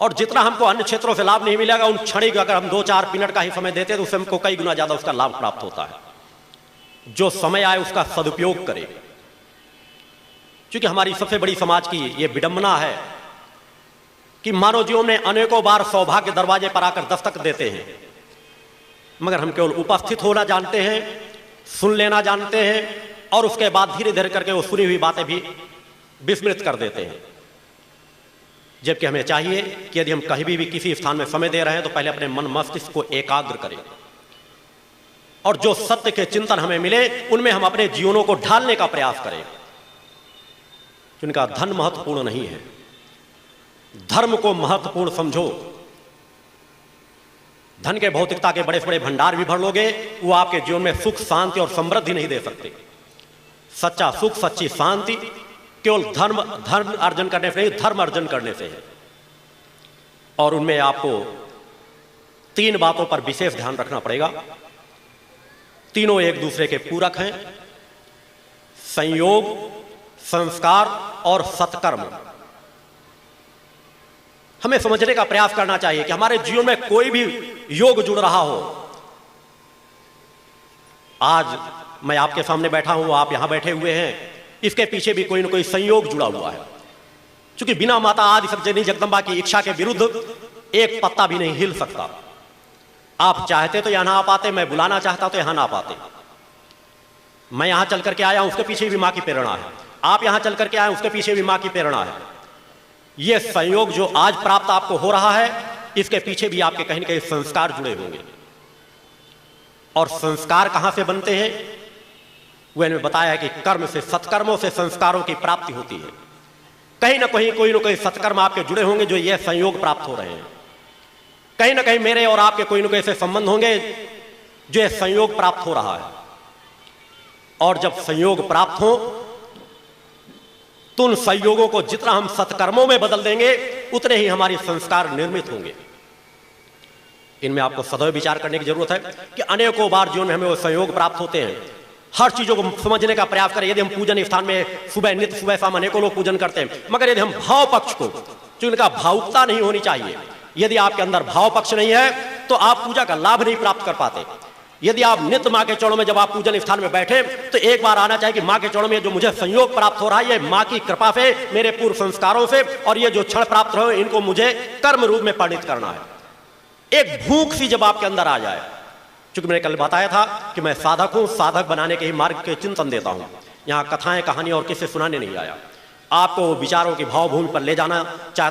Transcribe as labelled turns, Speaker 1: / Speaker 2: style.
Speaker 1: और जितना हमको अन्य क्षेत्रों से लाभ नहीं मिलेगा, उन क्षणिक अगर हम 2-4 मिनट का ही समय देते हैं तो उससे हमको कई गुना ज्यादा उसका लाभ प्राप्त होता है। जो समय आए उसका सदुपयोग करें, क्योंकि हमारी सबसे बड़ी समाज की ये विडंबना है कि मानव जीवन में अनेकों बार सौभाग्य दरवाजे पर आकर दस्तक देते हैं, मगर हम केवल उपस्थित होना जानते हैं, सुन लेना जानते हैं, और उसके बाद धीरे धीरे करके वो सुनी हुई बातें भी विस्मृत कर देते हैं। जबकि हमें चाहिए कि यदि हम कहीं भी किसी स्थान में समय दे रहे हैं तो पहले अपने मन मस्तिष्क को एकाग्र करें, और जो सत्य के चिंतन हमें मिले उनमें हम अपने जीवनों को ढालने का प्रयास करें। जिनका धन महत्वपूर्ण नहीं है, धर्म को महत्वपूर्ण समझो। धन के भौतिकता के बड़े बड़े भंडार भी भर लोगे, वो आपके जीवन में सुख शांति और समृद्धि नहीं दे सकते। सच्चा सुख, सच्ची शांति केवल धर्म अर्जन करने से नहीं, धर्म अर्जन करने से है। और उनमें आपको 3 बातों पर विशेष ध्यान रखना पड़ेगा। तीनों एक दूसरे के पूरक हैं: संयोग, संस्कार और सत्कर्म। हमें समझने का प्रयास करना चाहिए कि हमारे जीवन में कोई भी योग जुड़ रहा हो। आज मैं आपके सामने बैठा हूं, आप यहां बैठे हुए हैं, इसके पीछे भी कोई ना कोई संयोग जुड़ा हुआ है। क्योंकि बिना माता आदि शक्ति जगदम्बा की इच्छा के विरुद्ध एक पत्ता भी नहीं हिल सकता। आप चाहते तो यहां ना आ पाते, मैं बुलाना चाहता तो यहां ना आ पाते। मैं यहां चल करके आया हूं, उसके पीछे भी मां की प्रेरणा है। आप यहां चल करके आए, उसके पीछे भी मां की प्रेरणा है। यह संयोग जो आज प्राप्त आपको हो रहा है, इसके पीछे भी आपके कहीं ना कहीं संस्कार जुड़े होंगे। और संस्कार कहां से बनते हैं? वह ने बताया कि कर्म से, सत्कर्मों से संस्कारों की प्राप्ति होती है। कहीं ना कहीं कोई ना कोई सत्कर्म आपके जुड़े होंगे जो यह संयोग प्राप्त हो रहे हैं। कहीं ना कहीं मेरे और आपके कोई ना कोई ऐसे संबंध होंगे जो यह संयोग प्राप्त हो रहा है। और जब संयोग प्राप्त हो तो उन संयोगों को जितना हम सत्कर्मों में बदल देंगे उतने ही हमारे संस्कार निर्मित होंगे। इनमें आपको सदैव विचार करने की जरूरत है कि अनेकों बार जीवन में हमें वो संयोग प्राप्त होते हैं। हर चीजों को समझने का प्रयास करें। यदि हम पूजन स्थान में सुबह नित्य सुबह शाम अनेकों लोग पूजन करते हैं, मगर यदि हम भाव पक्ष को, जो इनका भावुकता नहीं होनी चाहिए, यदि आपके अंदर भाव पक्ष नहीं है तो आप पूजा का लाभ नहीं प्राप्त कर पाते। यदि आप नित्य मां के चरणों में जब आप पूजन स्थान में बैठे तो एक बार आना चाहिए कि मां के चरणों में जो मुझे संयोग प्राप्त हो रहा है, ये मां की कृपा से, मेरे पूर्व संस्कारों से, और ये जो क्षण प्राप्त हो इनको मुझे कर्म रूप में परिणित करना है। एक भूख सी जब आपके अंदर आ जाए, चूंकि मैंने कल बताया था कि मैं साधक हूं, साधक बनाने के ही मार्ग के चिंतन देता हूं। यहां कथाएं कहानी और किससे सुनाने नहीं आया, आपको विचारों की भावभूमि पर ले जाना चाहता